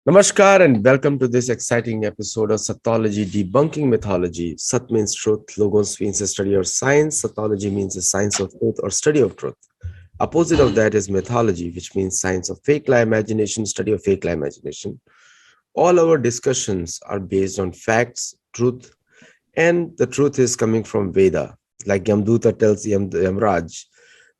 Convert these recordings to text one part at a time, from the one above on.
Namaskar and welcome to this exciting episode of Sattology Debunking Mythology. Sat means truth, Logos means a study of science, Sattology means the science of truth or study of truth. Opposite of that is mythology, which means science of fake lie imagination, study of fake lie imagination. All our discussions are based on facts, truth, and the truth is coming from Veda. Like Yamduta tells Yamraj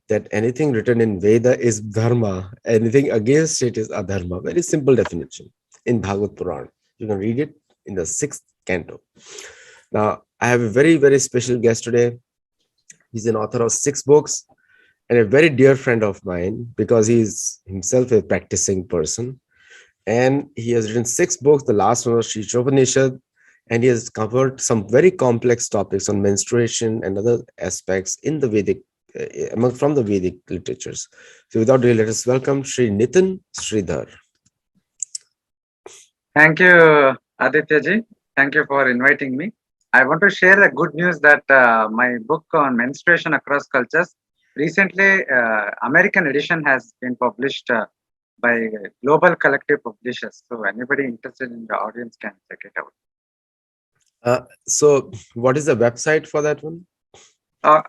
that anything written in Veda is Dharma, anything against it is Adharma. Very simple definition in Bhagavad Puran. You can read it in the 6th canto. Now, I have a very, very special guest today. He's an author of 6 books and a very dear friend of mine because he's himself a practicing person. And he has written 6 books. The last one was Sri Upanishad, and he has covered some very complex topics on menstruation and other aspects in the Vedic, from the Vedic literatures. So without delay, let us welcome Sri Nithin Sridhar. Thank you, Adityaji. Thank you for inviting me. I want to share the good news that my book on menstruation across cultures, recently American edition has been published by Global Collective Publishers. So anybody interested in the audience can check it out. So what is the website for that one? Yeah,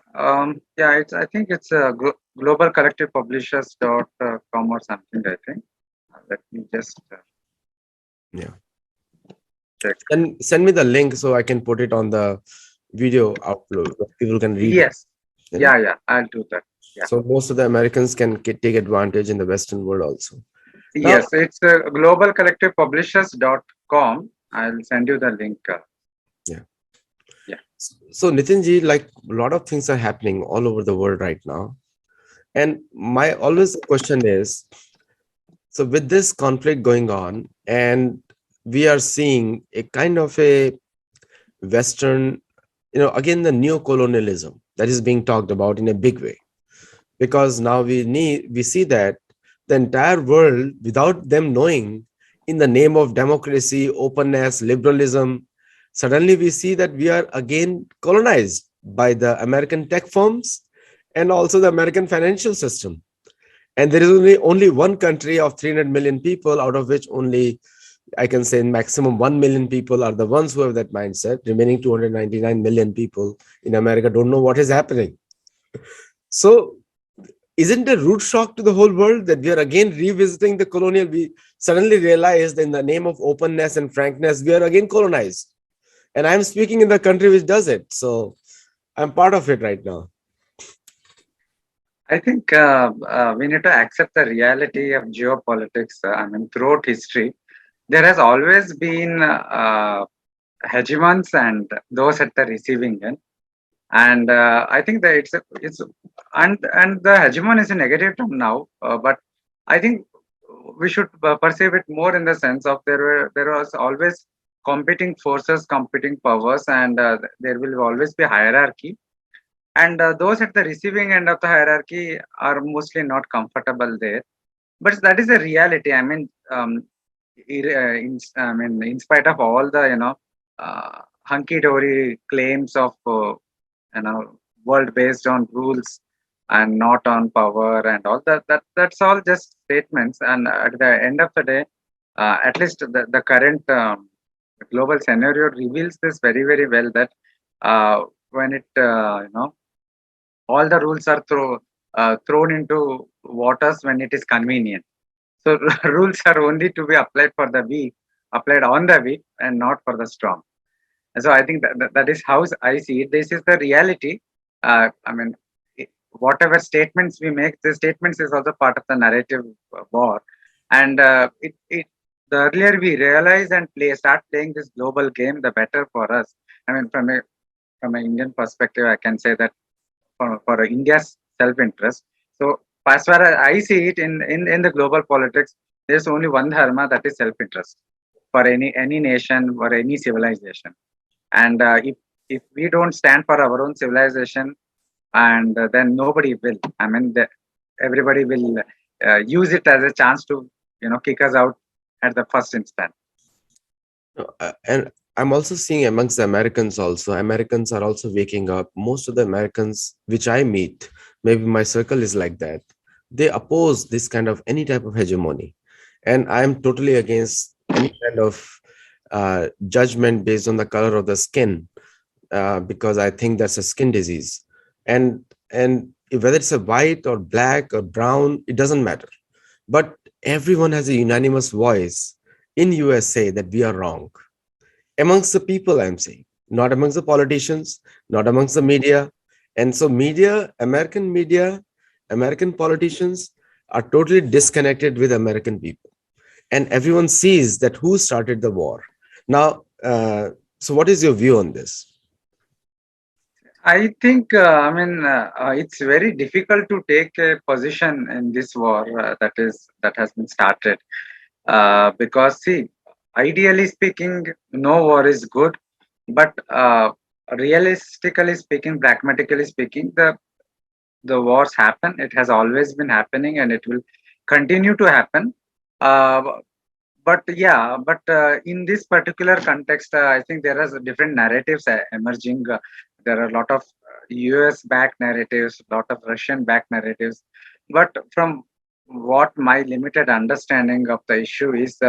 I think it's globalcollectivepublishers.com or something, I think. Let me just check. And send me the link so I can put it on the video upload. People can read Yes. it. Yeah, I'll do that. Yeah. So most of the Americans can take advantage in the Western world also. Yes, it's globalcollectivepublishers.com. I'll send you the link. Yeah. So Nitinji, like a lot of things are happening all over the world right now. And my always question is, so with this conflict going on, and we are seeing a kind of a Western, again, the neo-colonialism that is being talked about in a big way. Because now we see that the entire world, without them knowing, in the name of democracy, openness, liberalism, suddenly we see that we are again colonized by the American tech firms and also the American financial system. And there is only one country of 300 million people, out of which only, I can say, maximum 1 million people are the ones who have that mindset. Remaining 299 million people in America don't know what is happening. So isn't it a root shock to the whole world that we are again revisiting the colonial? We suddenly realized in the name of openness and frankness, we are again colonized. And I'm speaking in the country which does it. So I'm part of it right now. I think we need to accept the reality of geopolitics. Throughout history, there has always been hegemons and those at the receiving end. And I think that it's and the hegemon is a negative term now, but I think we should perceive it more in the sense of there was always competing forces, competing powers, and there will always be hierarchy. And those at the receiving end of the hierarchy are mostly not comfortable there. But that is a reality. In spite of all the hunky-dory claims of world based on rules and not on power and all that's all just statements. And at the end of the day, at least the current global scenario reveals this very, very well, that when it all the rules are thrown into waters when it is convenient. So rules are only to be applied on the weak and not for the strong. And so I think that is how I see it. This is the reality. Whatever statements we make, the statements is also part of the narrative war. And the earlier we realize and start playing this global game, the better for us. From an Indian perspective, I can say that for India's self-interest. So as far as I see it in the global politics, there's only one dharma, that is self-interest for any nation or any civilization. And if we don't stand for our own civilization, and then nobody will. Everybody will use it as a chance to kick us out at the first instant. And I'm also seeing amongst the Americans also, Americans are also waking up. Most of the Americans which I meet, maybe my circle is like that, they oppose this kind of any type of hegemony. And I'm totally against any kind of judgment based on the color of the skin, because I think that's a skin disease. And whether it's a white or black or brown, it doesn't matter. But everyone has a unanimous voice in USA that we are wrong. Amongst the people, I'm saying, not amongst the politicians, not amongst the media. And so media, American politicians are totally disconnected with American people. And everyone sees that who started the war. Now, so what is your view on this? I think, it's very difficult to take a position in this war that has been started. Because, see, ideally speaking, no war is good, but realistically speaking, pragmatically speaking, the wars happen. It has always been happening, and it will continue to happen. Uh, but in this particular context, I think there are different narratives emerging. There are a lot of US backed narratives, a lot of Russian backed narratives. But from what my limited understanding of the issue is,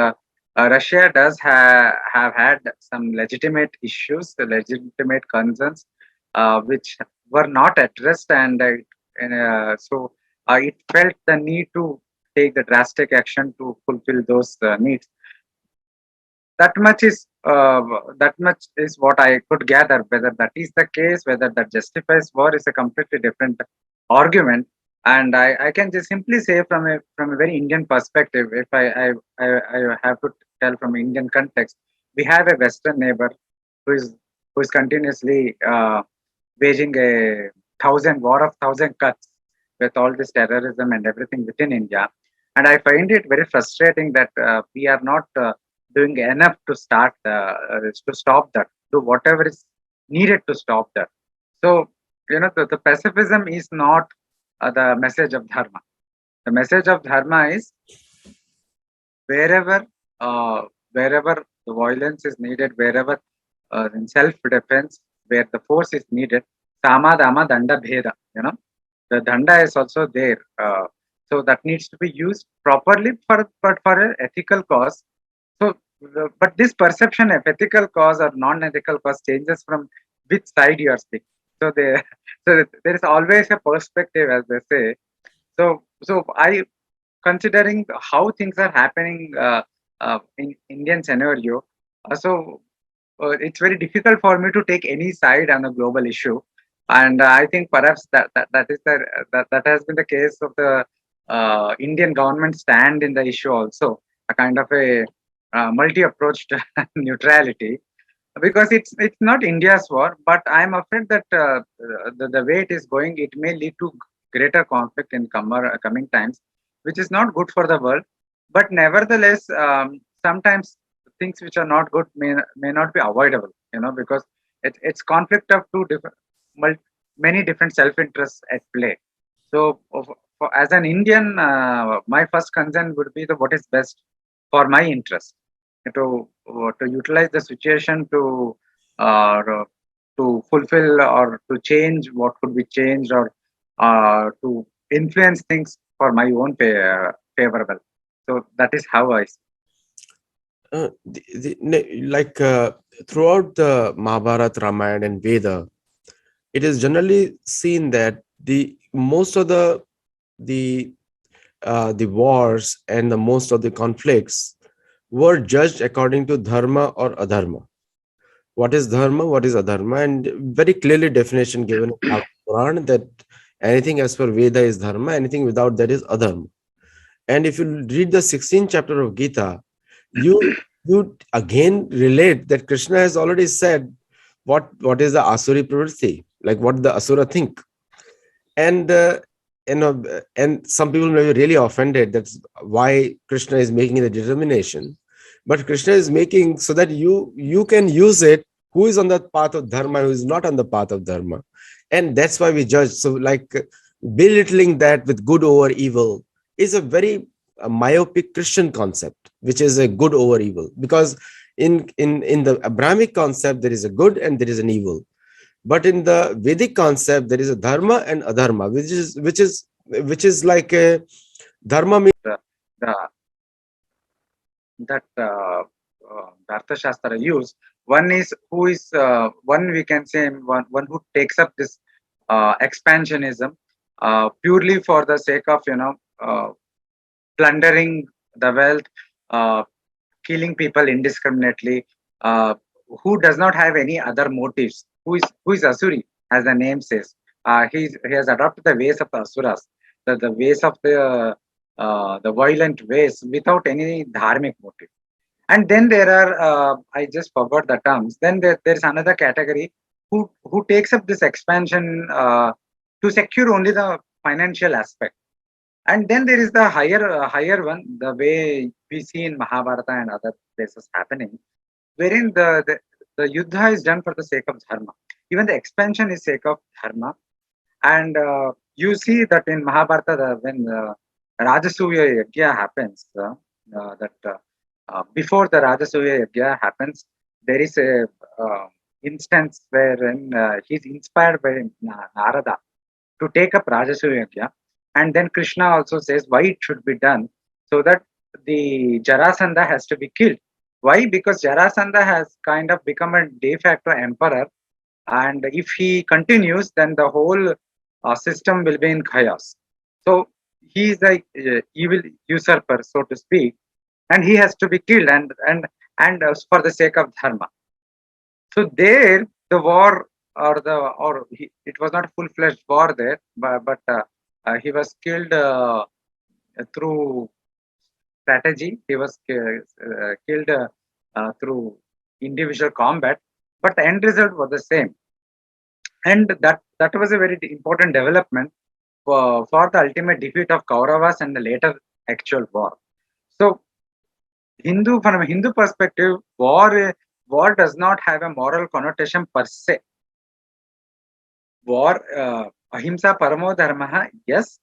Russia does have had some legitimate issues, the legitimate concerns, which were not addressed, and it felt the need to take the drastic action to fulfill those needs. That much is what I could gather. Whether that is the case, whether that justifies war, is a completely different argument. And I can just simply say from a very Indian perspective, if I have to tell from Indian context, we have a Western neighbor who is continuously waging a thousand war of thousand cuts with all this terrorism and everything within India. And I find it very frustrating that we are not doing enough to to stop that, do whatever is needed to stop that. So, the pacifism is not the message of Dharma. The message of Dharma is wherever uh, wherever the violence is needed, wherever in self-defense, where the force is needed, Sama Dama Danda Bheda. The danda is also there. So that needs to be used properly for an ethical cause. So, but this perception of ethical cause or non-ethical cause changes from which side you are speaking. So there, so there is always a perspective, as they say. So I, considering how things are happening in Indian scenario, it's very difficult for me to take any side on a global issue, and I think perhaps that has been the case of the Indian government stand in the issue also, a kind of a multi-approach to neutrality, because it's not India's war, but I'm afraid that the way it is going, it may lead to greater conflict in coming times, which is not good for the world. But nevertheless, sometimes things which are not good may not be avoidable, because it's conflict of many different self-interests at play. So, as an Indian, my first concern would be what is best for my interest, to utilize the situation uh, to fulfill or to change what could be changed, or to influence things for my own favorable. So that is how I see. Like throughout the Mahabharata, Ramayana, and Veda, it is generally seen that the most of the wars and the most of the conflicts were judged according to dharma or adharma. What is dharma? What is adharma? And very clearly definition given in Bhagavad Puran that anything as per Veda is dharma, anything without that is adharma. And if you read the 16th chapter of Gita, you again relate that Krishna has already said what is the asuri pravritti, like what the asura think. And and some people may be really offended. That's why Krishna is making the determination. But Krishna is making so that you can use it. Who is on the path of dharma, who is not on the path of dharma, and that's why we judge. So, like belittling that with good over evil is a very myopic Christian concept, which is a good over evil. Because in the Abrahamic concept, there is a good and there is an evil, but in the Vedic concept, there is a dharma and adharma, which is like a dharma means The, the that the Arthashastra use. One is who is one we can say one who takes up this expansionism purely for the sake of plundering the wealth, uh, killing people indiscriminately, uh, who does not have any other motives. Who is Asuri, as the name says. He has adopted the ways of the Asuras, the ways of the violent ways without any dharmic motive. And then there are I just forgot the terms. Then there's another category who takes up this expansion to secure only the financial aspect. And then there is the higher one, the way we see in Mahabharata and other places happening, wherein the yuddha is done for the sake of dharma. Even the expansion is sake of dharma. And you see that in Mahabharata, when Rajasuya Yajna happens, that before the Rajasuya Yajna happens, there is a instance wherein he's inspired by Narada to take up Rajasuya Yajna. And then Krishna also says why it should be done, so that the Jarasandha has to be killed. Why? Because Jarasandha has kind of become a de facto emperor, and if he continues, then the whole system will be in chaos. So he is the evil usurper, so to speak, and he has to be killed, and for the sake of dharma. So there, the war it was not full fledged war there, but he was killed through strategy. He was killed through individual combat, but the end result was the same. And that was a very important development for the ultimate defeat of Kauravas and the later actual war. So from a Hindu perspective, war does not have a moral connotation per se. War, ahimsa paramo dharma, yes,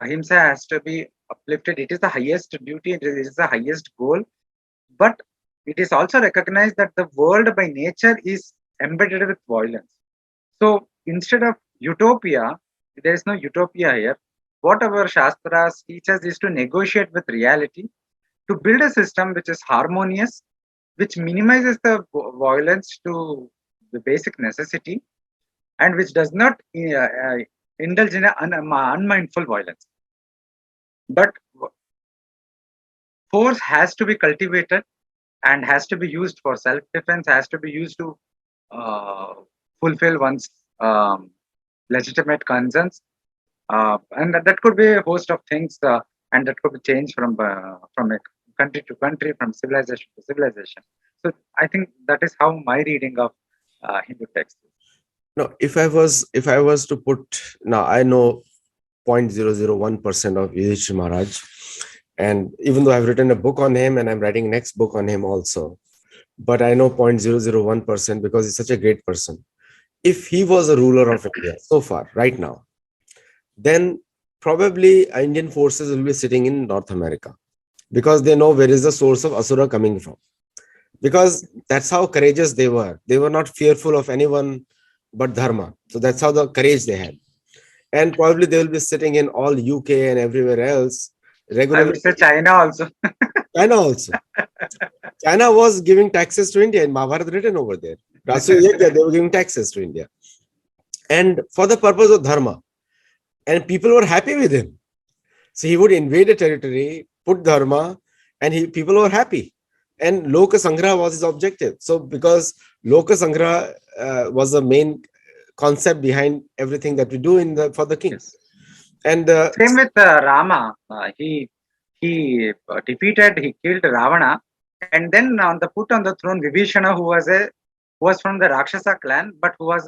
ahimsa has to be uplifted. It is the highest duty, it is the highest goal, but it is also recognized that the world by nature is embedded with violence. So instead of utopia, there is no utopia here. What our Shastras teach us is to negotiate with reality, to build a system which is harmonious, which minimizes the violence to the basic necessity, and which does not indulge in unmindful violence. But force has to be cultivated and has to be used for self-defense, has to be used to uh, fulfill one's legitimate concerns, and that could be a host of things, and that could be changed from a country to country, from civilization to civilization. So I think that is how my reading of Hindu text is. No, if I was to put, now I know 0.001% of Yudhishthira Maharaj, and even though I've written a book on him and I'm writing next book on him also, but I know 0.001% because he's such a great person. If he was a ruler of India so far, right now, then probably Indian forces will be sitting in North America, because they know where is the source of Asura coming from. Because that's how courageous they were. They were not fearful of anyone but Dharma. So that's how the courage they had. And probably they will be sitting in all UK and everywhere else I regularly. would say China also. China also. China was giving taxes to India in Mahabharata written over there. They were giving taxes to India. And for the purpose of Dharma. And people were happy with him. So he would invade a territory, put Dharma, and people were happy. And Loka Sangraha was his objective. So because Loka Sangraha was the main concept behind everything that we do for the king. Yes. And same with Rama. He defeated, he killed Ravana, and then put on the throne Vibhishana, who was from the Rakshasa clan, but who was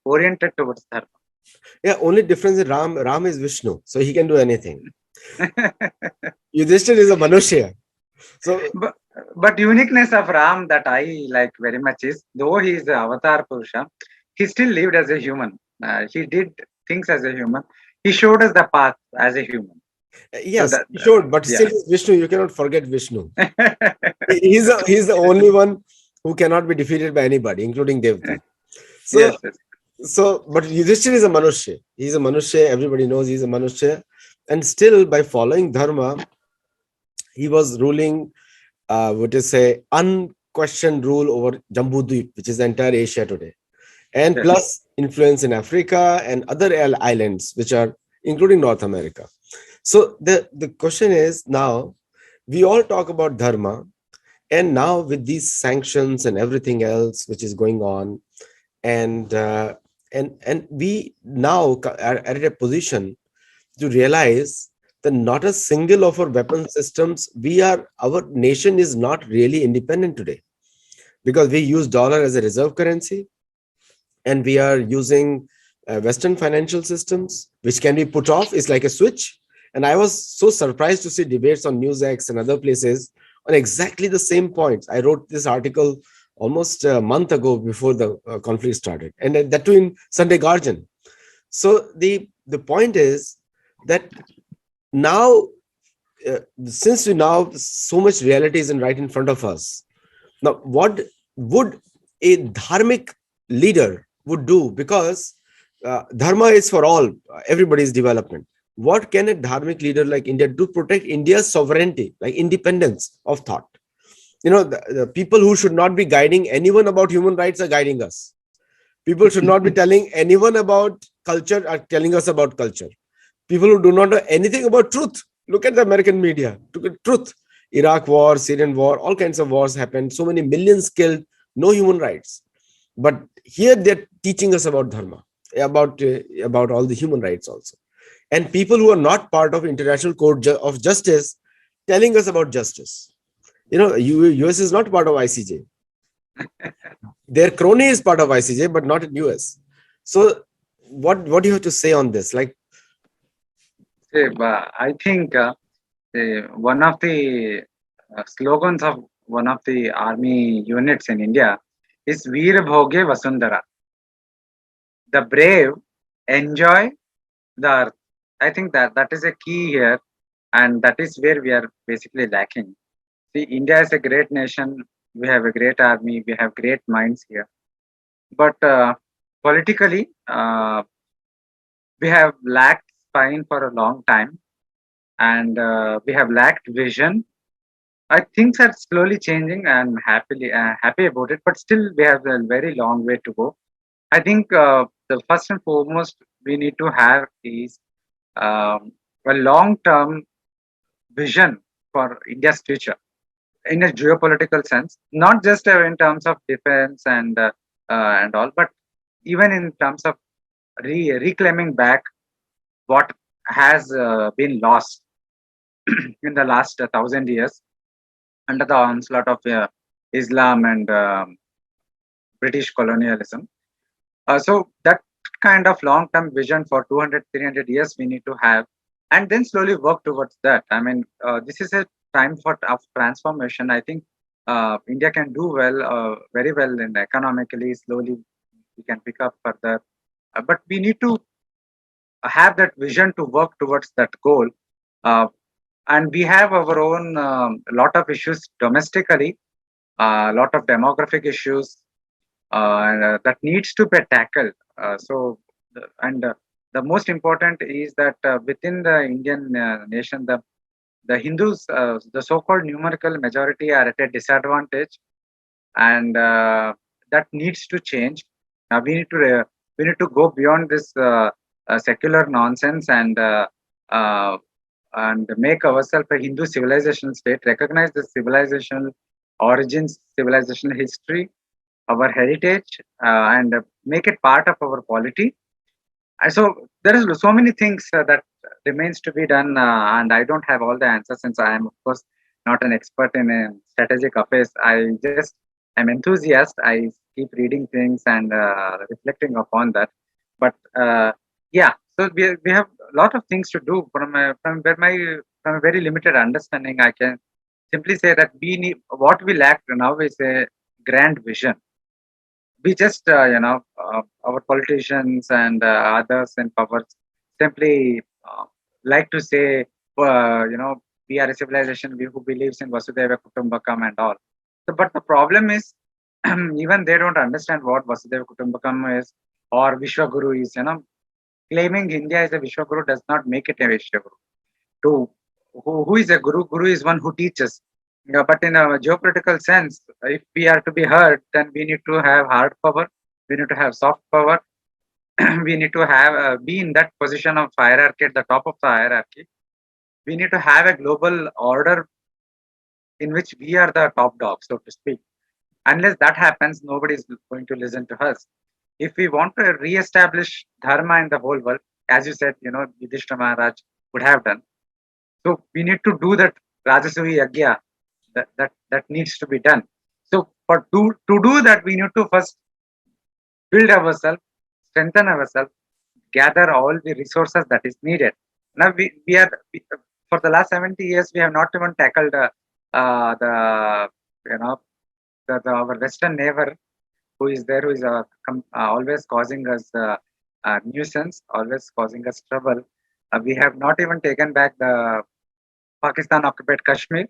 oriented towards Dharma. Yeah, only difference is Ram is Vishnu, so he can do anything. Yudhishthira is a Manushya. So, but uniqueness of Ram that I like very much is, though he is the avatar Purusha, he still lived as a human. He did things as a human. He showed us the path as a human. Yes, so he showed, but still is Vishnu. You cannot forget Vishnu. he's the only one who cannot be defeated by anybody, including Devta. So, yes. So, but Yudhishthira is a Manushya. He's a Manushya. Everybody knows he's a Manushya. And still, by following Dharma, he was ruling what is say unquestioned rule over Jambu Dweep, which is the entire Asia today, and Yes. plus influence in Africa and other islands, which are including North America. So the question is now we all talk about dharma, and now with these sanctions and everything else which is going on, and and we now are at a position to realize that not a single of our weapon systems, our nation is not really independent today, because we use dollar as a reserve currency, and we are using western financial systems which can be put off. It's like a switch. And I was so surprised to see debates on newsx and other places on exactly the same points. I wrote this article almost a month ago before the conflict started, and that too in Sunday Guardian. So the point is that now, since we now so much reality is right in front of us, now what would a dharmic leader would do? Because dharma is for all, everybody's development. What can a dharmic leader like India do to protect India's sovereignty, like independence of thought? The people who should not be guiding anyone about human rights are guiding us. People should not be telling anyone about culture are telling us about culture. People who do not know anything about truth. Look at the American media. Look at truth. Iraq war, Syrian war, all kinds of wars happened. So many millions killed. No human rights. But here they're teaching us about dharma, about all the human rights also. And people who are not part of international court of justice telling us about justice. US is not part of ICJ. Their crony is part of ICJ, but not in US. So what do you have to say on this? Like, See, I think one of the slogans of one of the army units in India is Veer Bhoge Vasundhara. The brave enjoy the earth. I think that is a key here, and that is where we are basically lacking. See, India is a great nation. We have a great army. We have great minds here. But politically, we have lacked spine for a long time, and we have lacked vision. Things are slowly changing. I'm happy about it, but still we have a very long way to go. I think the first and foremost we need to have is um, a long-term vision for India's future in a geopolitical sense, not just in terms of defense and all, but even in terms of reclaiming back what has been lost in the last 1,000 years under the onslaught of Islam and British colonialism. So that kind of long-term vision for 200, 300 years we need to have, and then slowly work towards that. I mean, this is a time of transformation. I think India can do very well in economically. Slowly, we can pick up further, but we need to have that vision to work towards that goal. Uh, and we have our own lot of issues domestically, a lot of demographic issues that needs to be tackled. The most important is that within the Indian nation, the Hindus, the so-called numerical majority, are at a disadvantage, and that needs to change. We need to go beyond this secular nonsense uh, and make ourselves a Hindu civilizational state. Recognize the civilizational origins, civilizational history, our heritage, and make it part of our polity. So there is so many things that remains to be done, and I don't have all the answers since I am, of course, not an expert in strategic affairs. I'm enthusiast. I keep reading things and reflecting upon that. But yeah, so we have a lot of things to do from a very limited understanding. I can simply say that we need what we lack now is a grand vision. We just our politicians and others in power simply like to say we are a civilization who believes in Vasudeva Kutumbakam and all. But the problem is even they don't understand what Vasudeva Kutumbakam is or Vishwaguru is. Claiming India is a Vishwaguru does not make it a Vishwaguru. To who is a guru? Guru is one who teaches. Yeah, but in a geopolitical sense, if we are to be heard, then we need to have hard power, we need to have soft power, we need to have be in that position of hierarchy at the top of the hierarchy. We need to have a global order in which we are the top dog, so to speak. Unless that happens, nobody is going to listen to us. If we want to re-establish dharma in the whole world, as you said, Yudhishthira Maharaj would have done. So we need to do that Rajasuya Yagya that needs to be done. So to do that, we need to first build ourselves, strengthen ourselves, gather all the resources that is needed. Now for the last 70 years we have not even tackled the you know our Western neighbor who is there, who is always causing us nuisance, always causing us trouble. We have not even taken back the Pakistan occupied Kashmir,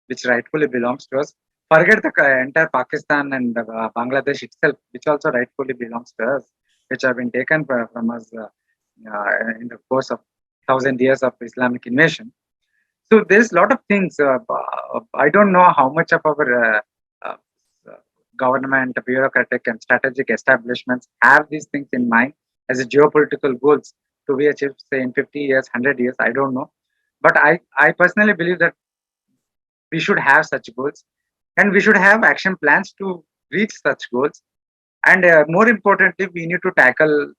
which rightfully belongs to us. Forget the entire Pakistan and Bangladesh itself, which also rightfully belongs to us, which have been taken from us in the course of 1,000 years of Islamic invasion. So there's a lot of things. I don't know how much of our uh, government, bureaucratic, and strategic establishments have these things in mind as a geopolitical goals to be achieved, say in 50 years, 100 years. I don't know, but I personally believe that we should have such goals, and we should have action plans to reach such goals. And more importantly, we need to tackle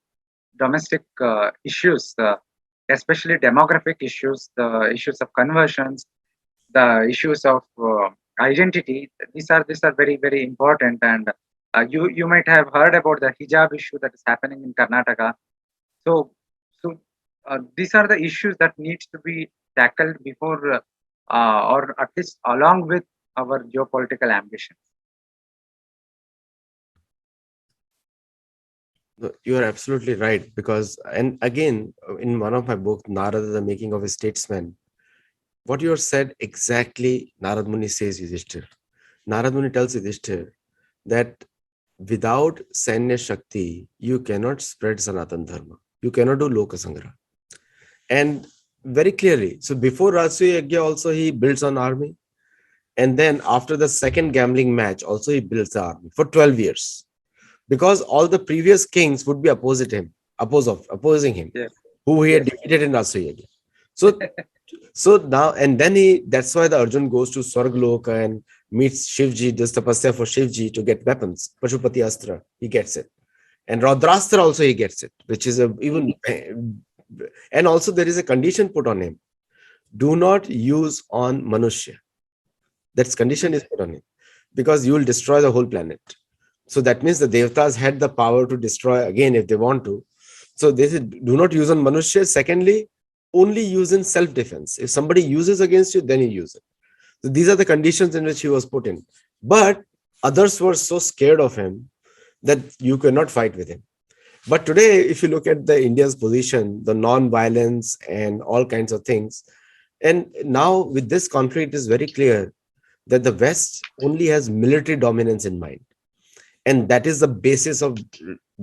domestic issues, especially demographic issues, the issues of conversions, the issues of identity. These are very very important. And you might have heard about the hijab issue that is happening in Karnataka. So so these are the issues that needs to be tackled before or at least along with our geopolitical ambitions. No, you are absolutely right. Because, and again, in one of my books, Narada, the Making of a Statesman, what you have said exactly, Narad Muni says Yudhishthir. Narad Muni tells Yudhishthir that without Sanya Shakti, you cannot spread Sanatan Dharma. You cannot do Loka Sangra. And very clearly, so before Rajasuya Yagya, also he builds an army. And then after the second gambling match, also he builds the army for 12 years. Because all the previous kings would be opposing him, Yes, who he had yes, defeated in Rajasuya. So, so now, and then that's why the Arjun goes to Swargloka and meets Shivji, does tapasya for Shivji to get weapons. Pashupati Astra, he gets it. And Raudrastra also he gets it, which is even, and also there is a condition put on him. Do not use on Manushya. That's condition is put on him because you will destroy the whole planet. So that means the Devtas had the power to destroy again if they want to. So they said, do not use on Manushya. Secondly, only use in self-defense. If somebody uses against you, then you use it. So these are the conditions in which he was put in. But others were so scared of him that you cannot fight with him. But today, if you look at the India's position, the non-violence and all kinds of things, and now with this conflict, it is very clear that the West only has military dominance in mind, and that is the basis of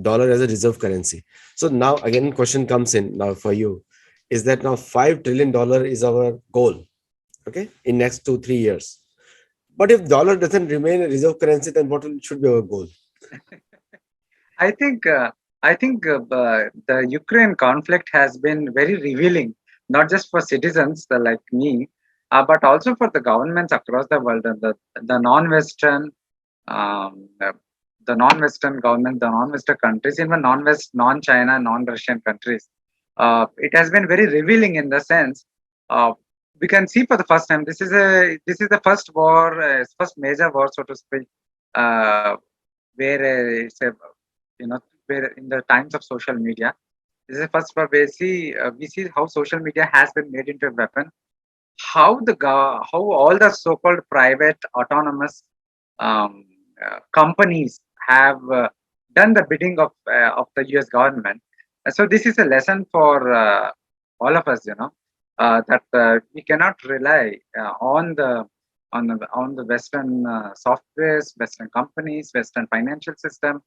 dollar as a reserve currency. So now again, question comes in now for you, is that now $5 trillion is our goal, okay, in next 2 3 years. But if dollar doesn't remain a reserve currency, then what should be our goal? I think the Ukraine conflict has been very revealing, not just for citizens like me, but also for the governments across the world, and the non-Western, the non-Western government, the non-Western countries, even non-West, non-China, non-Russian countries. It has been very revealing in the sense uh, we can see for the first time. This is the first war, first major war, so to speak, uh, where it's a where in the times of social media, this is the first where we see how social media has been made into a weapon, how how all the so-called private autonomous um, companies have done the bidding of the US government. So this is a lesson for all of us, that we cannot rely on the Western softwares, Western companies, Western financial system,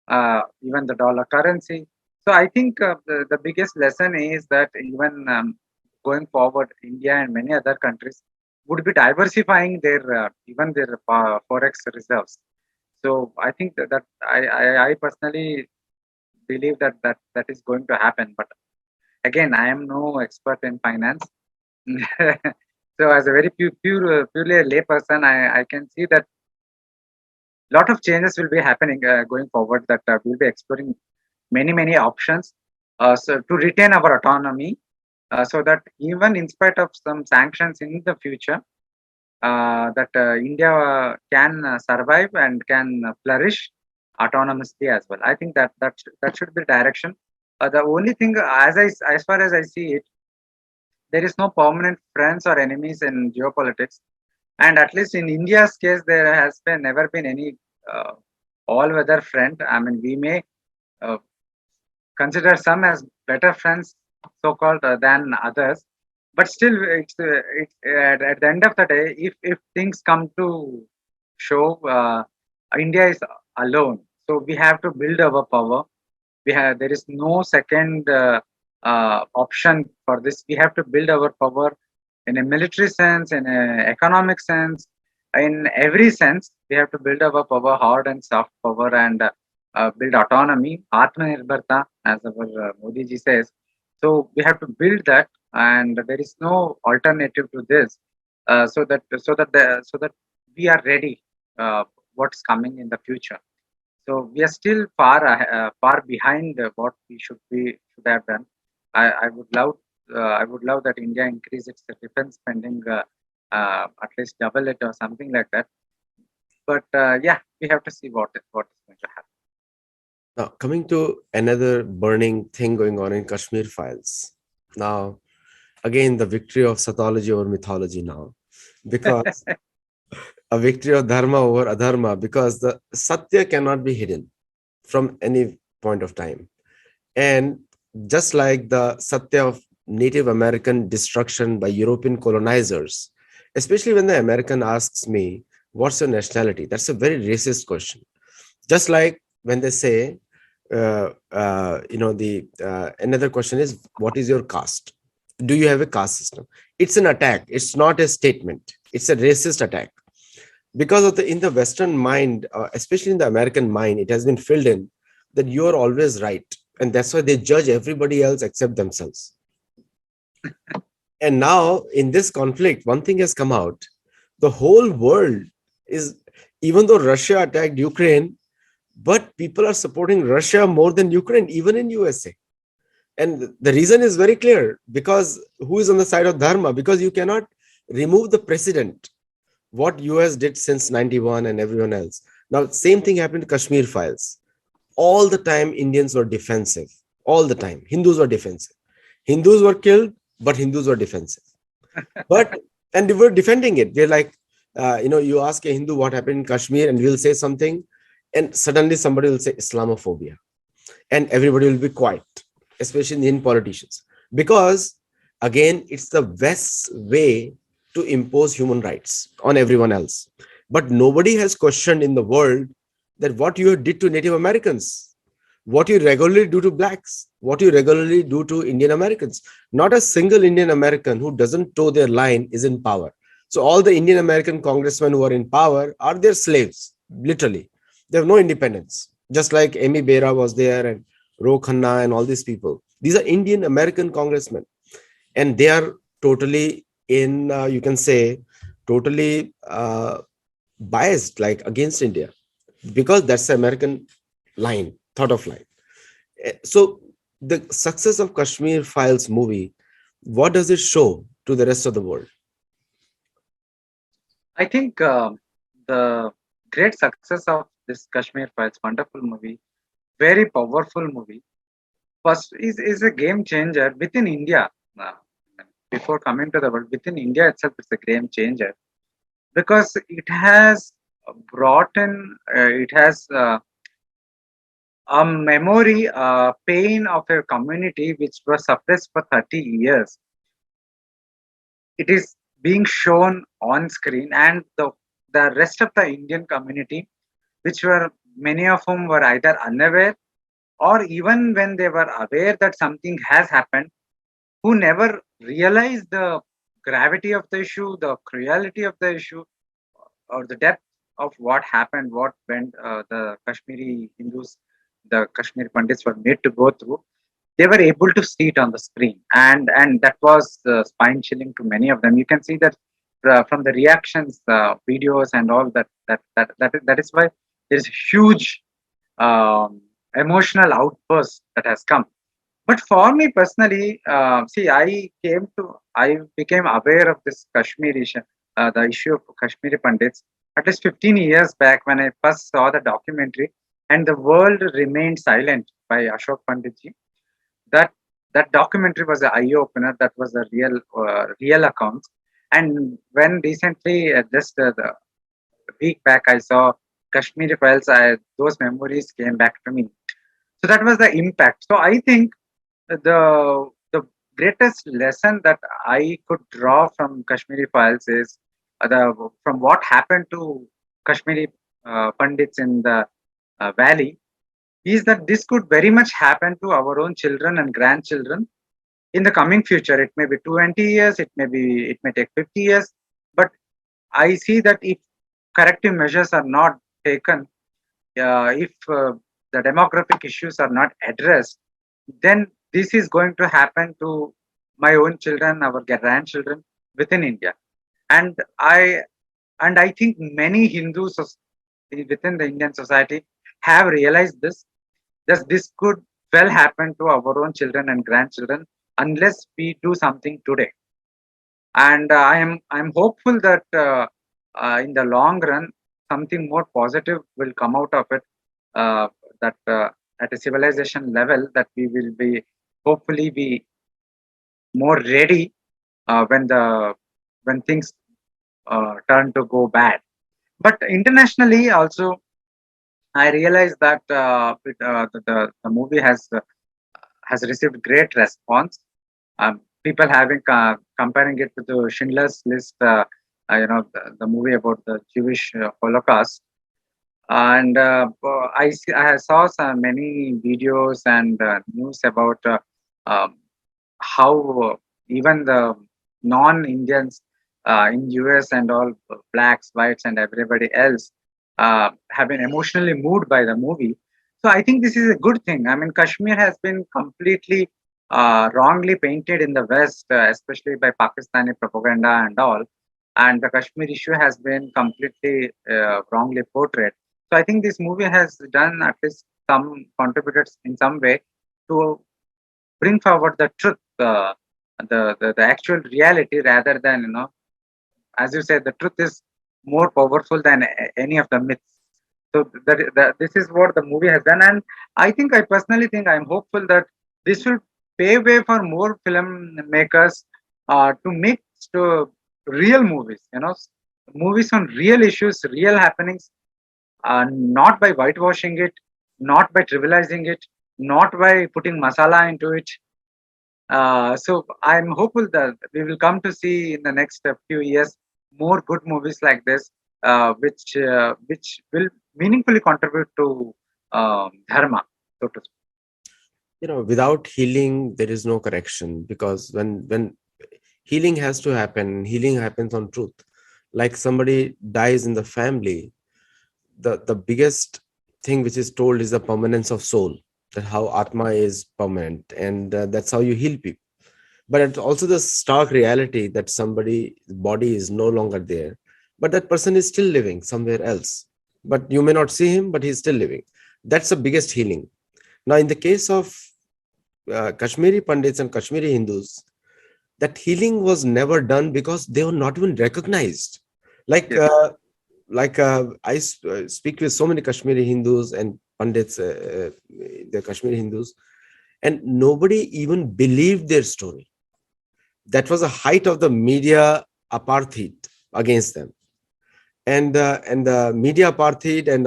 even the dollar currency. So I think the biggest lesson is that even going forward, India and many other countries would be diversifying their even their forex reserves. So I think that I personally believe that is going to happen. But again, I am no expert in finance. So as a very purely a lay person, I can see that lot of changes will be happening going forward. That we'll be exploring many options, so to retain our autonomy, so that even in spite of some sanctions in the future, that India can survive and can flourish autonomously as well. I think that should be the direction. The only thing, as far as I see it, there is no permanent friends or enemies in geopolitics. And at least in India's case, there has been never been any uh, all-weather friend. I mean, we may uh, consider some as better friends, so-called, than others. But still, at the end of the day, if things come to show, India is alone. So we have to build our power. There is no second option for this. We have to build our power in a military sense, in an economic sense, in every sense. We have to build our power, hard and soft power, and build autonomy, Atmanirbharta, as our Modi ji says. So we have to build that, and there is no alternative to this. So that we are ready. What's coming in the future? So we are still far behind what we should have done. I would love that India increase its defense spending, at least double it or something like that. But yeah, we have to see what is going to happen. Now, coming to another burning thing going on in Kashmir files. Now, again, the victory of Sattology over mythology now, because a victory of Dharma over Adharma, because the Satya cannot be hidden from any point of time. And just like the Satya of Native American destruction by European colonizers, especially when the American asks me, what's your nationality? That's a very racist question. Just like when they say, the another question is, what is your caste? Do you have a caste system? It's an attack. It's not a statement. It's a racist attack. Because of the in the Western mind, especially in the American mind, it has been filled in that you are always right, and that's why they judge everybody else except themselves. And now in this conflict, one thing has come out: the whole world is, even though Russia attacked Ukraine, but people are supporting Russia more than Ukraine, even in USA. And the reason is very clear: because who is on the side of Dharma? Because you cannot remove the precedent what US did since 91 and everyone else. Now, same thing happened to Kashmir files. All the time, Indians were defensive. All the time, Hindus were defensive. Hindus were killed, but Hindus were defensive. But and they were defending it. They're like, you ask a Hindu what happened in Kashmir, and we'll say something, and suddenly somebody will say Islamophobia, and everybody will be quiet, especially Indian politicians, because again, it's the West's way to impose human rights on everyone else. But nobody has questioned in the world that what you did to Native Americans, what you regularly do to blacks, what you regularly do to Indian Americans. Not a single Indian American who doesn't toe their line is in power. So all the Indian American congressmen who are in power are their slaves, literally. They have no independence. Just like Amy Bera was there, and Ro Khanna and all these people. These are Indian American congressmen, and they are totally in, you can say, totally biased, like against India, because that's the American line, thought of line. So the success of Kashmir Files movie, what does it show to the rest of the world? I think the great success of this Kashmir Files, wonderful movie, very powerful movie, first is a game changer within India. Uh, Before coming to the world, within India itself, it's a game changer because it has brought in, it has a memory, pain of a community which was suppressed for 30 years. It is being shown on screen, and the rest of the Indian community, which were many of whom were either unaware or even when they were aware that something has happened, who never realized the gravity of the issue, the cruelty of the issue, or the depth of what happened, what went the Kashmiri Hindus, the Kashmiri Pandits were made to go through, they were able to see it on the screen, and that was spine chilling to many of them. You can see that from the reactions, videos, and all that. That is why there is huge um, emotional outburst that has come. But for me personally, see, I became aware of this the issue of Kashmiri Pandits at least 15 years back when I first saw the documentary, and the world remained silent by Ashok Panditji. That that documentary was an eye opener. That was a real account. And when recently, just the week back, I saw Kashmiri Files, those memories came back to me. So that was the impact. So I think the greatest lesson that I could draw from Kashmiri Files is from what happened to Kashmiri Pandits in the valley, is that this could very much happen to our own children and grandchildren in the coming future. It may be 20 years, it may take 50 years, but I see that if corrective measures are not taken, if the demographic issues are not addressed, then this is going to happen to my own children, our grandchildren within India. And I think many Hindus within the Indian society have realized this, that this could well happen to our own children and grandchildren unless we do something today. And I'm hopeful that in the long run, something more positive will come out of it. Uh, that at a civilization level, that we will be hopefully be more ready when things turn to go bad. But internationally also, I realized that the movie has received great response. People having comparing it to the Schindler's List, the movie about the Jewish Holocaust. And I saw many videos and news about um, how even the non-Indians in US and all, blacks, whites, and everybody else have been emotionally moved by the movie. So I think this is a good thing. I mean, Kashmir has been completely wrongly painted in the West, especially by Pakistani propaganda and all. And the Kashmir issue has been completely wrongly portrayed. So I think this movie has done at least some contributed in some way to bring forward the truth, the actual reality, rather than, as you said, the truth is more powerful than any of the myths. So this is what the movie has done, and I personally think I'm hopeful that this will pave way for more filmmakers to make to real movies. Movies on real issues, real happenings, not by whitewashing it, not by trivializing it, not by putting masala into it. So I'm hopeful that we will come to see in the next few years more good movies like this, which will meaningfully contribute to dharma, so to speak. Without healing, there is no correction, because when healing has to happen, healing happens on truth. Like somebody dies in the family, the biggest thing which is told is the permanence of soul, that how atma is permanent, and that's how you heal people. But it's also the stark reality that somebody's body is no longer there, but that person is still living somewhere else. But you may not see him, but he's still living. That's the biggest healing. Now, in the case of Kashmiri Pandits and Kashmiri Hindus, that healing was never done because they were not even recognized. Like, Yes, speak with so many Kashmiri Hindus and Pandits, the Kashmiri Hindus, and nobody even believed their story. That was the height of the media apartheid against them, and the media apartheid, and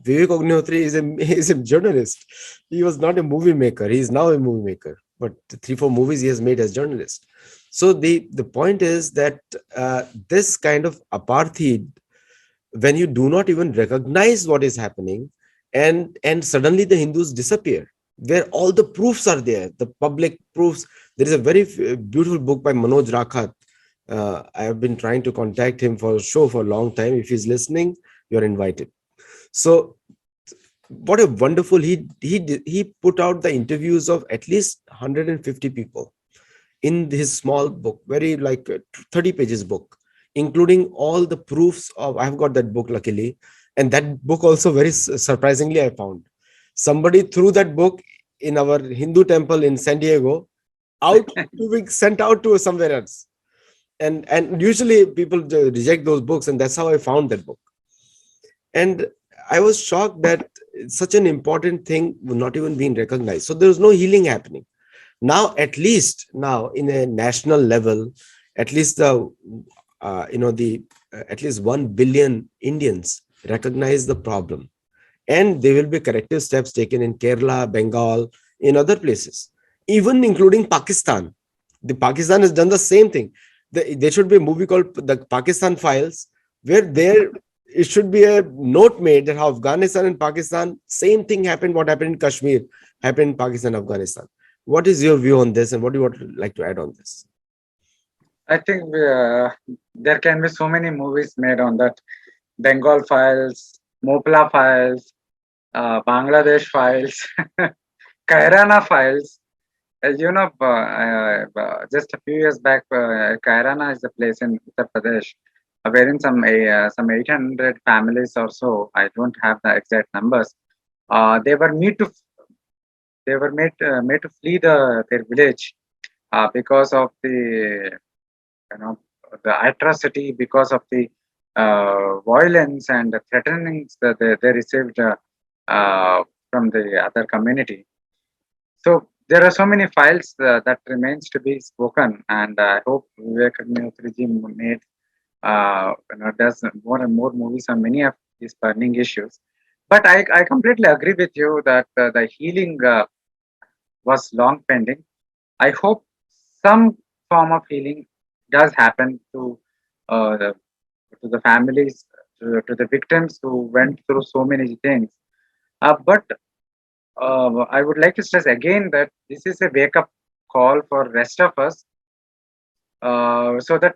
Vivek Ognihotri is a is a journalist. He was not a movie maker. He is now a movie maker, but 3 4 movies he has made as journalist. So the point is that this kind of apartheid, when you do not even recognize what is happening, and suddenly the Hindus disappear, where all the proofs are there, the public proofs. There is a very beautiful book by Manoj Rakhat, I have been trying to contact him for a show for a long time. If he's listening, you're invited. So what a wonderful, he put out the interviews of at least 150 people in his small book, very like 30 pages book, including all the proofs of, I've got that book luckily. And that book also very surprisingly, I found somebody threw that book in our Hindu temple in San Diego out to be sent out to somewhere else. And usually people reject those books, and that's how I found that book. And I was shocked that such an important thing was not even being recognized. So there was no healing happening. Now, at least now in a national level, at least the at least 1 billion Indians recognize the problem, and there will be corrective steps taken in Kerala, Bengal, in other places, even including Pakistan. The Pakistan has done the same thing. There should be a movie called The Pakistan Files, where there it should be a note made that how Afghanistan and Pakistan, same thing happened. What happened in Kashmir happened in Pakistan, Afghanistan. What is your view on this, and what do you want to like to add on this? I think there can be so many movies made on that. Bengal Files, Mopla Files, Bangladesh Files, Kairana Files. Just a few years back, Kairana is a place in Uttar Pradesh, wherein some 800 families or so. I don't have the exact numbers. They were made to flee their village because of the you know the atrocity, because of the violence and the threatenings that they received from the other community. So there are so many files that remains to be spoken, and I hope Vivekanandaji made does more and more movies on many of these burning issues. But I completely agree with you that the healing was long pending. I hope some form of healing does happen uh, to the families, to the victims who went through so many things. But I would like to stress again that this is a wake up call for rest of us, so that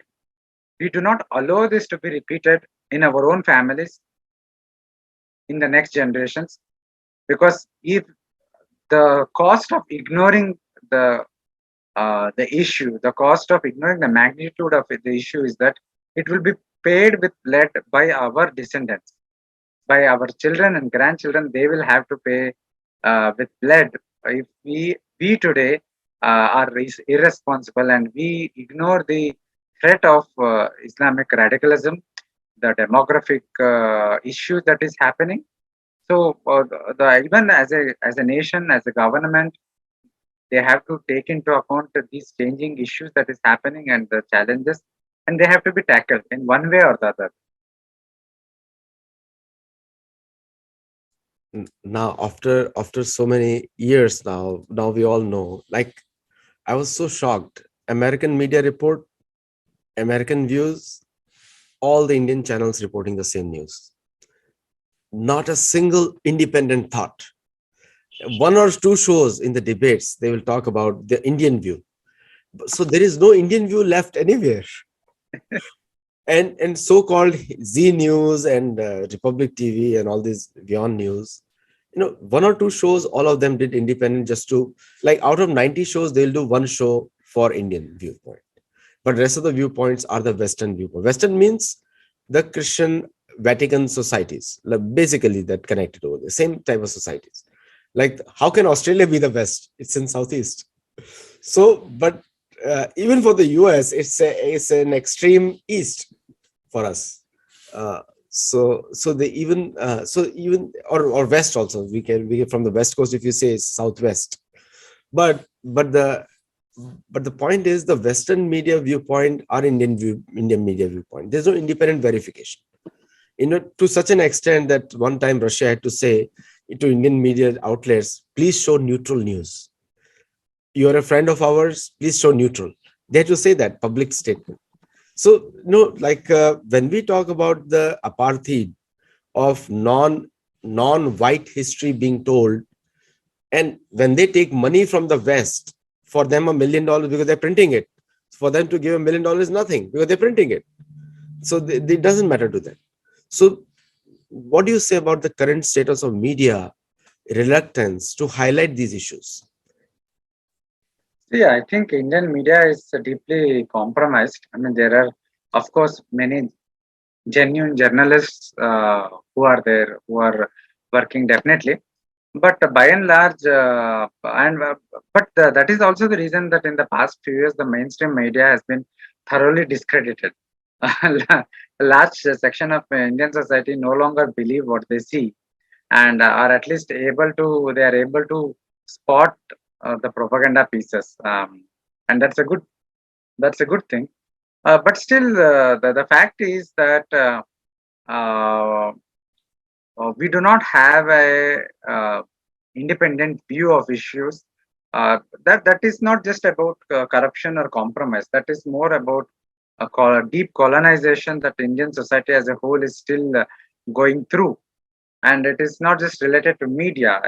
we do not allow this to be repeated in our own families in the next generations. Because if the cost of ignoring the issue, the cost of ignoring the magnitude of the issue is that it will be paid with blood by our descendants, by our children and grandchildren. They will have to pay with blood if we today are irresponsible and we ignore the threat of Islamic radicalism, the demographic issue that is happening. So even as a nation, as a government, they have to take into account these changing issues that is happening and the challenges, and they have to be tackled in one way or the other. Now, after so many years, now we all know. Like, I was so shocked. American media report, American views, all the Indian channels reporting the same news. Not a single independent thought. One or two shows in the debates, they will talk about the Indian view. So there is no Indian view left anywhere. And so-called Z News and Republic TV and all these Beyond News, one or two shows, all of them did independent, just to, like, out of 90 shows, they'll do one show for Indian viewpoint. But rest of the viewpoints are the Western viewpoint. Western means the Christian Vatican societies, like basically that connected over the same type of societies. Like, how can Australia be the West? It's in Southeast. So, but even for the US, it's an extreme East for us. So they even so even or West also, we can from the West Coast, if you say it's Southwest. But the point is, the Western media viewpoint or Indian media viewpoint, there's no independent verification, to such an extent that one time Russia had to say to Indian media outlets, please show neutral news. You're a friend of ours, please show neutral. They had to say that public statement. So, like when we talk about the apartheid of non-white history being told, and when they take money from the West, for them $1 million because they're printing it. For them to give $1 million is nothing because they're printing it. So it doesn't matter to them. So what do you say about the current status of media reluctance to highlight these issues? See, I think Indian media is deeply compromised. I mean, there are, of course, many genuine journalists who are there, who are working definitely. But by and large, that is also the reason that in the past few years, the mainstream media has been thoroughly discredited. A large section of Indian society no longer believe what they see, and are at least they are able to spot the propaganda pieces, and that's a good thing. But still, the fact is that uh, we do not have a independent view of issues. That is not just about corruption or compromise. That is more about deep colonization that Indian society as a whole is still going through. And it is not just related to media.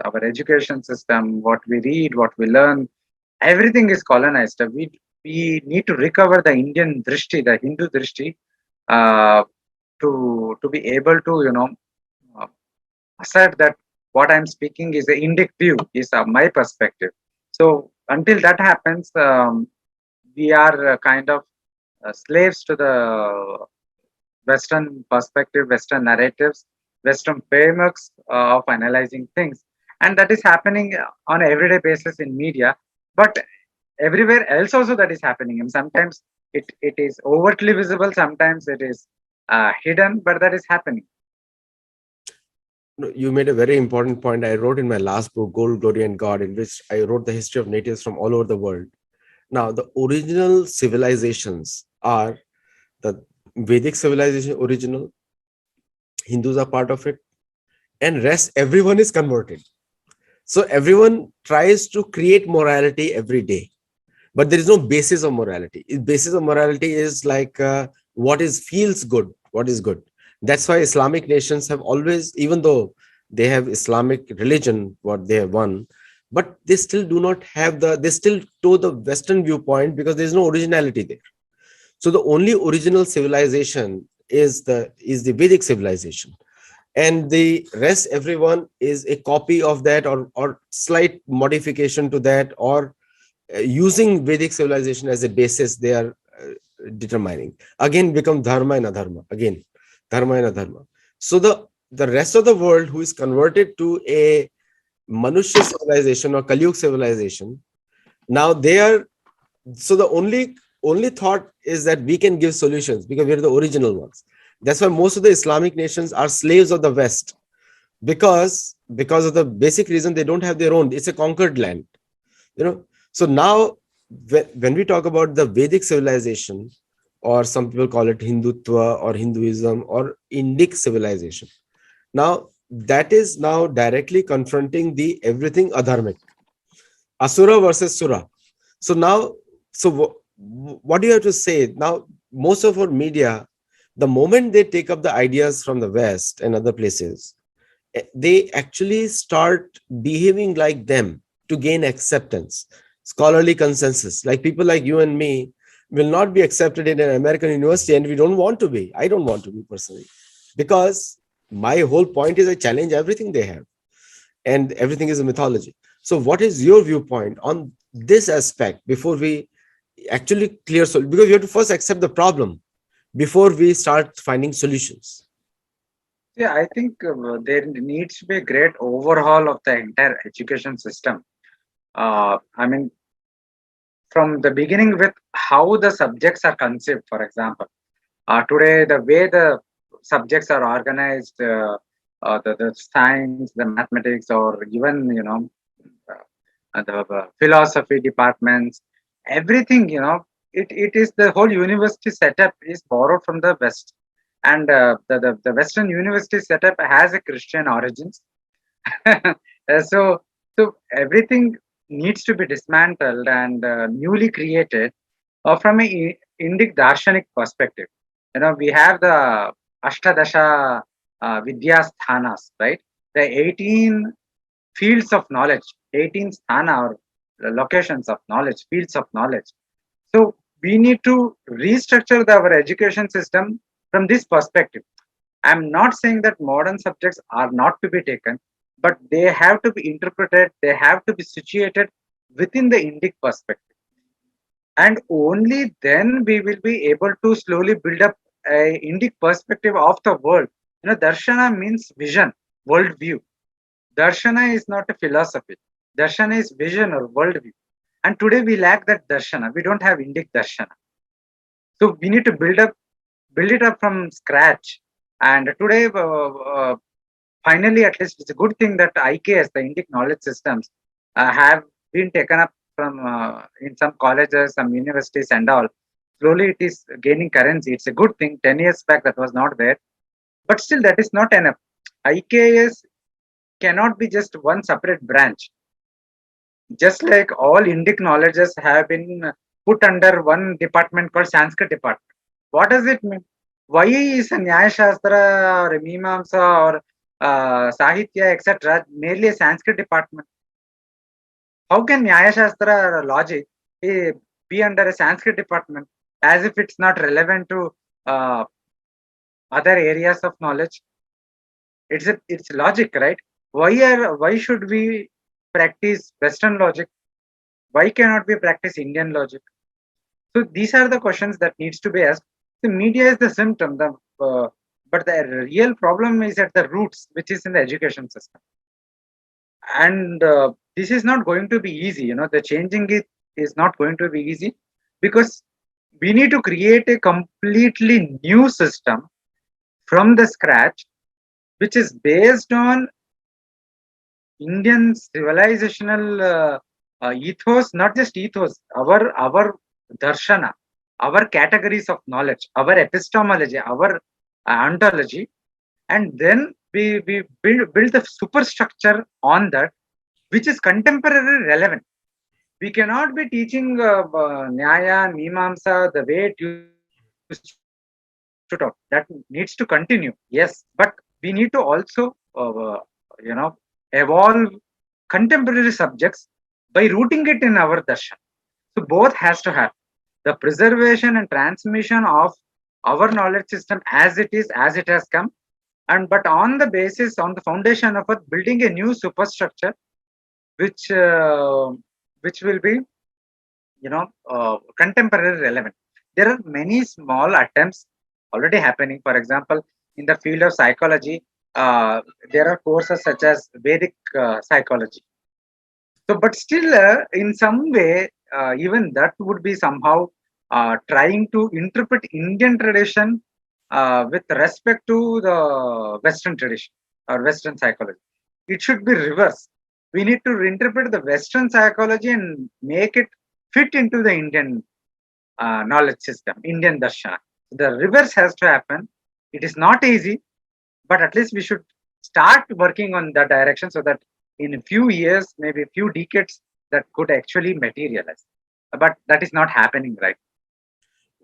Our education system, what we read, what we learn, everything is colonized. We need to recover the Indian drishti, the Hindu drishti, uh, to be able to uh, assert that what I'm speaking is the Indic view, is my perspective. So until that happens, we are kind of slaves to the Western perspective, Western narratives, Western frameworks of analyzing things, and that is happening on an everyday basis in media. But everywhere else also that is happening, and sometimes it is overtly visible, sometimes it is hidden, but that is happening. No, you made a very important point. I wrote in my last book, Gold, Glory, and God, in which I wrote the history of natives from all over the world. Now, the original civilizations are the Vedic civilization, original, Hindus are part of it, and rest, everyone is converted. So everyone tries to create morality every day, but there is no basis of morality. The basis of morality is like what is feels good, what is good. That's why Islamic nations have always, even though they have Islamic religion, what they have won, but they still do not have they still toe the Western viewpoint because there is no originality there. So the only original civilization is the Vedic civilization, and the rest everyone is a copy of that, or slight modification to that, or using Vedic civilization as a basis. They are determining, again become dharma and adharma, again dharma and adharma. So the rest of the world who is converted to a Manushya civilization or Kalyug civilization, now they are, so the only thought is that we can give solutions because we're the original ones. That's why most of the Islamic nations are slaves of the West, because of the basic reason they don't have their own. It's a conquered land, you know. So now when we talk about the Vedic civilization, or some people call it Hindutva or Hinduism or Indic civilization, now that is now directly confronting the everything adharmic, asura versus sura. So now, so what do you have to say now? Most of our media, the moment they take up the ideas from the West and other places, they actually start behaving like them to gain acceptance, scholarly consensus. Like people like you and me will not be accepted in an American university, and we don't want to be. I don't want to be personally, because my whole point is I challenge everything they have, and everything is a mythology. So, what is your viewpoint on this aspect before we actually clear? Because you have to first accept the problem before we start finding solutions. Yeah, I think there needs to be a great overhaul of the entire education system. I mean, from the beginning with how the subjects are conceived, for example. Today, the way the subjects are organized, the science, the mathematics, or even, the philosophy departments, everything, it is the whole university setup is borrowed from the West. And the Western university setup has a Christian origins. So, so everything needs to be dismantled and newly created from a Indic Darshanik perspective. We have the Ashtadasha Vidya Sthanas, right? The 18 fields of knowledge, 18 sthana or locations of knowledge, fields of knowledge. So we need to restructure our education system from this perspective. I'm not saying that modern subjects are not to be taken, but they have to be interpreted, they have to be situated within the Indic perspective. And only then we will be able to slowly build up a Indic perspective of the world. Darshana means vision, worldview. Darshana is not a philosophy. Darshana is vision or worldview. And today we lack that darshana. We don't have Indic darshana. So we need to build it up from scratch. And today, finally, at least it's a good thing that IKS, the Indic knowledge systems, have been taken up from in some colleges, some universities, and all. Slowly, it is gaining currency. It's a good thing. 10 years back, that was not there, but still, that is not enough. IKS cannot be just one separate branch. Just like all Indic knowledges have been put under one department called Sanskrit department. What does it mean? Why is a Nyaya Shastra or a Mimamsa or Sahitya, etc., merely a Sanskrit department? How can Nyaya Shastra or logic be under a Sanskrit department as if it's not relevant to uh, other areas of knowledge? It's logic, right? Why should we practice Western logic? Why cannot we practice Indian logic? So these are the questions that needs to be asked. The media is the symptom, but the real problem is at the roots, which is in the education system. And this is not going to be easy. The changing it is not going to be easy because we need to create a completely new system from the scratch, which is based on Indian civilizational ethos, not just ethos, our darshana, our categories of knowledge, our epistemology, our ontology, and then we build the superstructure on that, which is contemporary relevant. We cannot be teaching Nyaya, Mimamsa the way it used to talk. That needs to continue, yes, but we need to also, evolve contemporary subjects by rooting it in our darshan. So both has to happen. The preservation and transmission of our knowledge system as it is, as it has come, and but on the basis, on the foundation of it, building a new superstructure, which uh, which will be, contemporary relevant. There are many small attempts already happening. For example, in the field of psychology, there are courses such as Vedic psychology. So, but still, in some way, even that would be somehow trying to interpret Indian tradition with respect to the Western tradition or Western psychology. It should be reverse. We need to interpret the Western psychology and make it fit into the Indian knowledge system, Indian darshana. The reverse has to happen. It is not easy, but at least we should start working on that direction so that in a few years, maybe a few decades, that could actually materialize. But that is not happening right.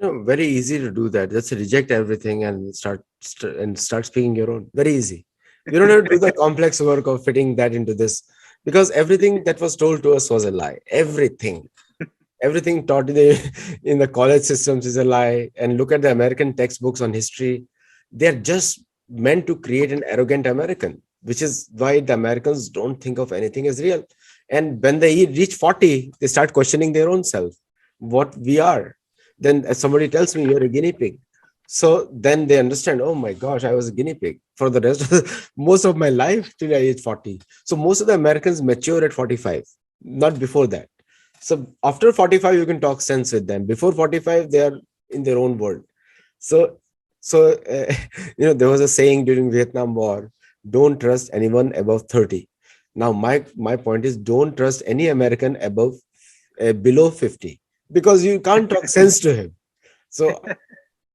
Very easy to do that. Just reject everything and start speaking your own. Very easy. We don't have to do the complex work of fitting that into this, because everything that was told to us was a lie. Everything taught in the in the college systems is a lie. And look at the American textbooks on history. They're just meant to create an arrogant American, which is why the Americans don't think of anything as real. And when they reach 40, they start questioning their own self, what we are. Then somebody tells me you're a guinea pig. So then they understand, oh my gosh, I was a guinea pig for the rest of most of my life till I age 40. So most of the Americans mature at 45, not before that. So after 45, you can talk sense with them. Before 45, they are in their own world. So, so there was a saying during Vietnam War: "Don't trust anyone above 30." Now, my point is, don't trust any American below 50, because you can't talk sense to him. So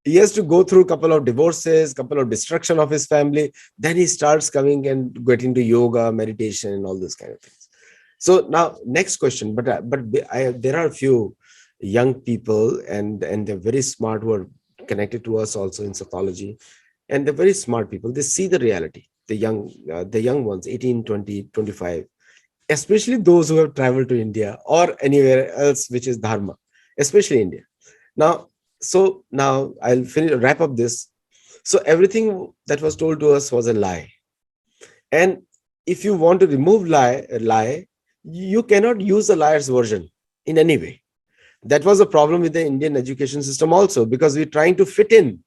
he has to go through a couple of divorces, couple of destruction of his family. Then he starts coming and getting to yoga, meditation, and all those kind of things. So now, next question. There are a few young people, and they're very smart, who are connected to us also in Sattology, and they're very smart people. They see the reality. The young ones, 18, 20, 25, especially those who have traveled to India or anywhere else, which is Dharma. especially India. Now, so now I'll wrap up this. So everything that was told to us was a lie. And if you want to remove a lie, you cannot use the liar's version in any way. That was a problem with the Indian education system also, because we're trying to fit in,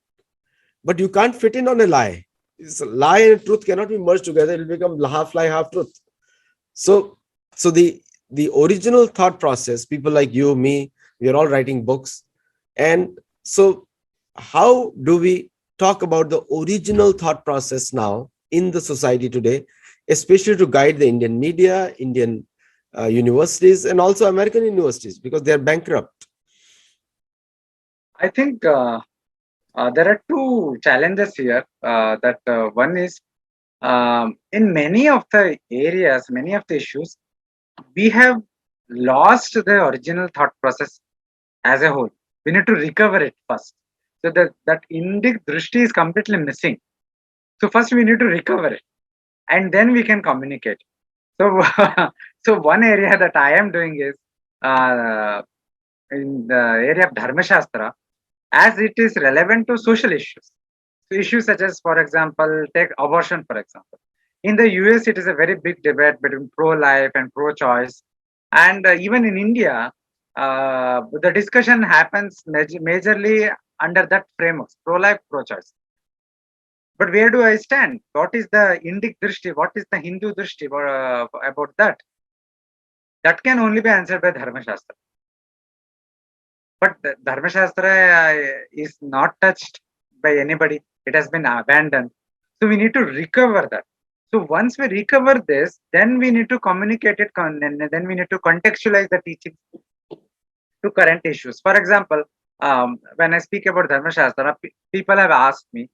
but you can't fit in on a lie. It's a lie and truth cannot be merged together. It will become half lie, half truth. So, so the original thought process, people like you, me, we are all writing books. And so how do we talk about the original thought process now in the society today, especially to guide the Indian media, Indian universities, and also American universities, because they are bankrupt? I think there are two challenges here. That one is, in many of the areas, many of the issues, we have lost the original thought process as a whole. We need to recover it first. So that Indic drishti is completely missing. So first we need to recover it, and then we can communicate. So so one area that I am doing is uh, in the area of Dharma Shastra, as it is relevant to social issues. So issues such as, for example, take abortion, for example. In the US, it is a very big debate between pro-life and pro-choice. And even in India, the discussion happens majorly under that framework, pro-life, pro-choice. But where do I stand? What is the Indic drishti? What is the Hindu drishti about that? That can only be answered by Dharma Shastra. But the Dharma Shastra is not touched by anybody. It has been abandoned. So we need to recover that. So once we recover this, then we need to communicate it, and then we need to contextualize the teaching to current issues. For example, when I speak about Dharma Shastra, people have asked me,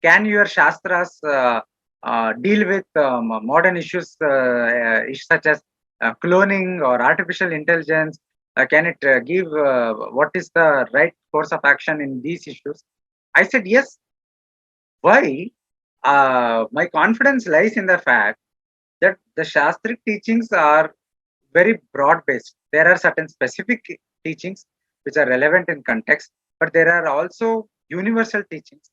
can your Shastras deal with modern issues such as cloning or artificial intelligence? Can it give what is the right course of action in these issues? I said yes. Why? My confidence lies in the fact that the Shastric teachings are very broad based. There are certain specific teachings which are relevant in context, but there are also universal teachings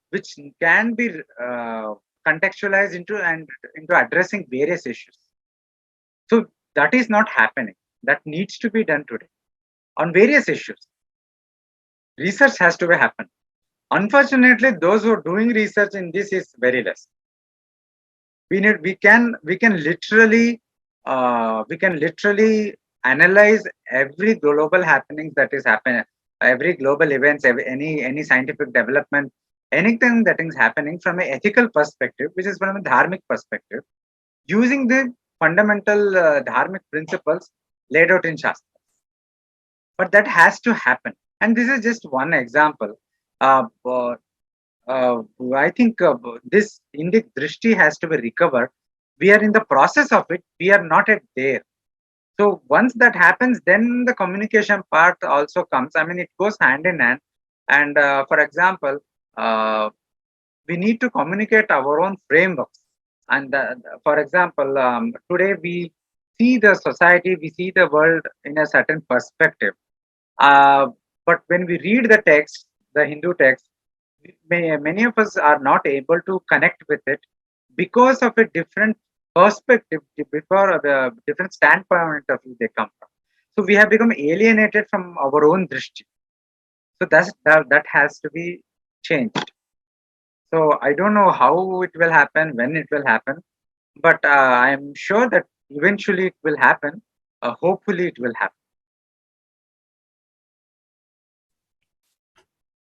which can be contextualized into addressing various issues. So that is not happening. That needs to be done today on various issues. Research has to be happen. Unfortunately, those who are doing research in this is very less. We can literally analyze every global happenings that is happening, every global events, any scientific development, anything that is happening from an ethical perspective, which is from a dharmic perspective, using the fundamental dharmic principles laid out in Shastra. But that has to happen, and this is just one example. Uh, uh, uh, I think this Indic drishti has to be recovered. We are in the process of it. We are not yet there. So once that happens, then the communication part also comes. I mean, it goes hand in hand. And for example, uh, we need to communicate our own frameworks. And for example, today we see the society, we see the world in a certain perspective. Uh, but when we read the text, the Hindu text, many of us are not able to connect with it because of a different perspective, before the different standpoint of view they come from. So we have become alienated from our own drishti. So that has to be changed. So I don't know how it will happen, when it will happen, but I'm sure that eventually it will happen. Hopefully it will happen.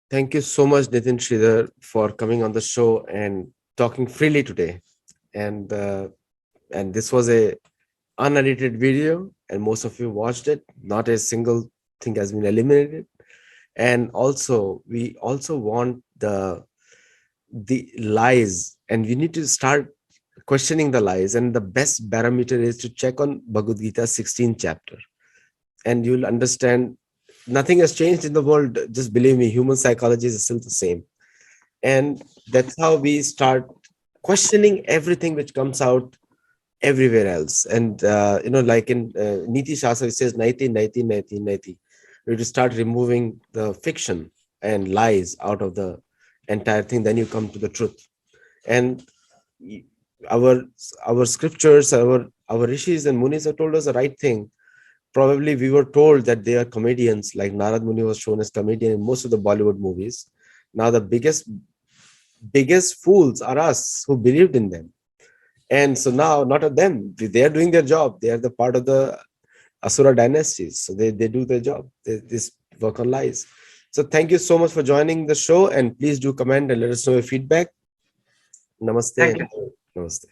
Thank you so much, Nithin Sridhar, for coming on the show and talking freely today. And and this was a unedited video, and most of you watched it. Not a single thing has been eliminated. And also, we also want the lies, and we need to start questioning the lies. And the best barometer is to check on Bhagavad Gita 16th chapter, and you'll understand nothing has changed in the world. Just believe me, human psychology is still the same. And that's how we start questioning everything which comes out everywhere else. And like in Niti Shastra, it says 90, 90, 90, 90. We have to start removing the fiction and lies out of the entire thing. Then you come to the truth. And y- our our scriptures, our rishis and munis have told us the right thing. Probably we were told that they are comedians, like Narad Muni was shown as comedian in most of the Bollywood movies. Now the biggest fools are us who believed in them. And so now, not of them, they are doing their job. They are the part of the Asura dynasties. So they do their job. They work on lies. So thank you so much for joining the show. And please do comment and let us know your feedback. Namaste. Thank you. Namaste.